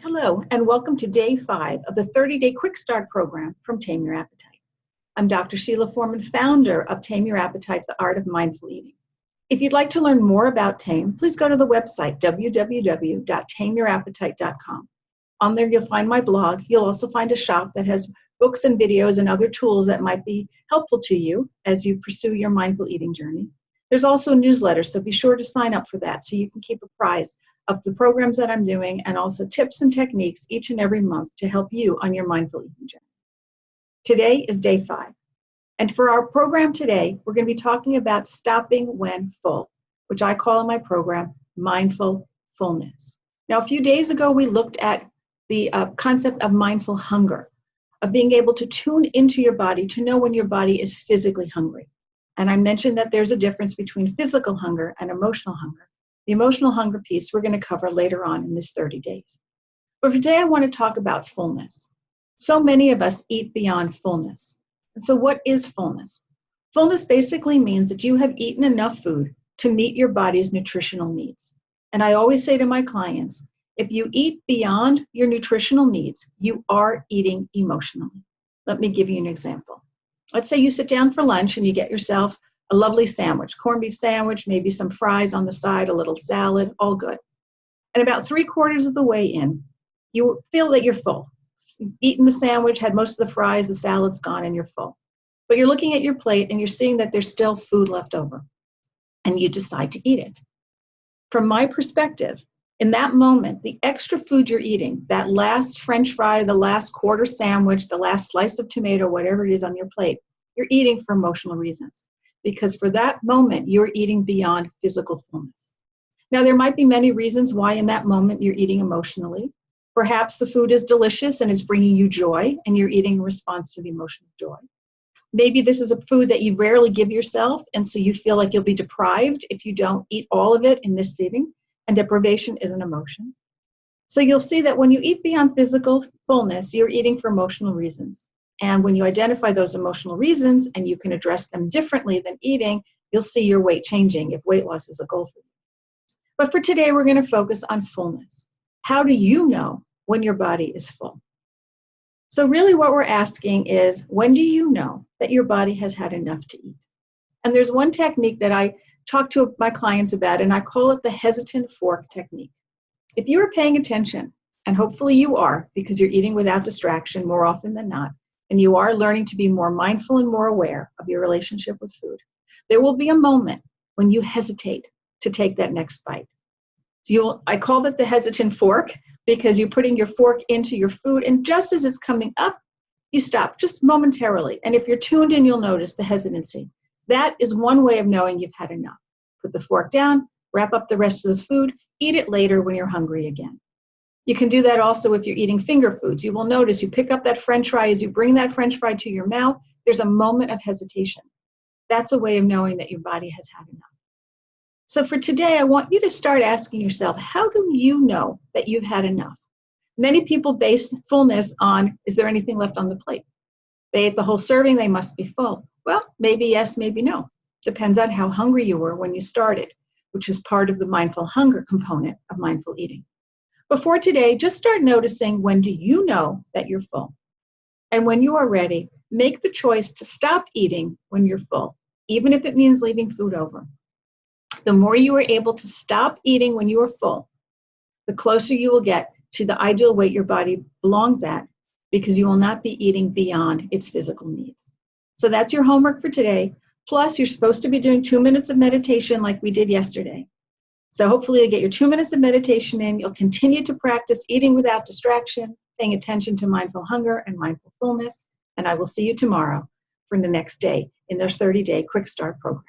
Hello, and welcome to Day 5 of the 30-Day Quick Start program from Tame Your Appetite. I'm Dr. Sheila Foreman, founder of Tame Your Appetite, the Art of Mindful Eating. If you'd like to learn more about TAME, please go to the website, www.tameyourappetite.com. On there, you'll find my blog. You'll also find a shop that has books and videos and other tools that might be helpful to you as you pursue your mindful eating journey. There's also a newsletter, so be sure to sign up for that so you can keep apprised of the programs that I'm doing and also tips and techniques each and every month to help you on your mindful eating journey. Today is Day 5. And for our program today, we're going to be talking about stopping when full, which I call in my program Mindful Fullness. Now, a few days ago, we looked at the concept of mindful hunger, of being able to tune into your body to know when your body is physically hungry. And I mentioned that there's a difference between physical hunger and emotional hunger. The emotional hunger piece we're going to cover later on in this 30 days. But for today, I want to talk about fullness. So many of us eat beyond fullness. And so what is fullness? Fullness basically means that you have eaten enough food to meet your body's nutritional needs. And I always say to my clients, if you eat beyond your nutritional needs, you are eating emotionally. Let me give you an example. Let's say you sit down for lunch and you get yourself a lovely sandwich, corned beef sandwich, maybe some fries on the side, a little salad, all good. And about 3/4 of the way in, you feel that you're full. You've eaten the sandwich, had most of the fries, the salad's gone, and you're full. But you're looking at your plate and you're seeing that there's still food left over, and you decide to eat it. From my perspective, in that moment, the extra food you're eating, that last French fry, the last quarter sandwich, the last slice of tomato, whatever it is on your plate, you're eating for emotional reasons. Because for that moment, you're eating beyond physical fullness. Now, there might be many reasons why in that moment you're eating emotionally. Perhaps the food is delicious and it's bringing you joy, and you're eating in response to the emotion of joy. Maybe this is a food that you rarely give yourself, and so you feel like you'll be deprived if you don't eat all of it in this sitting, and deprivation is an emotion. So you'll see that when you eat beyond physical fullness, you're eating for emotional reasons. And when you identify those emotional reasons and you can address them differently than eating, you'll see your weight changing if weight loss is a goal for you. But for today, we're going to focus on fullness. How do you know when your body is full? So really what we're asking is, when do you know that your body has had enough to eat? And there's one technique that I talk to my clients about, and I call it the hesitant fork technique. If you are paying attention, and hopefully you are, because you're eating without distraction more often than not, and you are learning to be more mindful and more aware of your relationship with food, there will be a moment when you hesitate to take that next bite. So I call it the hesitant fork because you're putting your fork into your food, and just as it's coming up, you stop just momentarily. And if you're tuned in, you'll notice the hesitancy. That is one way of knowing you've had enough. Put the fork down, wrap up the rest of the food, eat it later when you're hungry again. You can do that also if you're eating finger foods. You will notice you pick up that French fry. As you bring that French fry to your mouth, there's a moment of hesitation. That's a way of knowing that your body has had enough. So for today, I want you to start asking yourself, how do you know that you've had enough? Many people base fullness on, is there anything left on the plate? They ate the whole serving, they must be full. Well, maybe yes, maybe no. Depends on how hungry you were when you started, which is part of the mindful hunger component of mindful eating. Before today, just start noticing, when do you know that you're full? And when you are ready, make the choice to stop eating when you're full, even if it means leaving food over. The more you are able to stop eating when you are full, the closer you will get to the ideal weight your body belongs at, because you will not be eating beyond its physical needs. So that's your homework for today. Plus, you're supposed to be doing 2 minutes of meditation like we did yesterday. So hopefully you'll get your 2 minutes of meditation in. You'll continue to practice eating without distraction, paying attention to mindful hunger and mindful fullness. And I will see you tomorrow for the next day in this 30-day Quick Start program.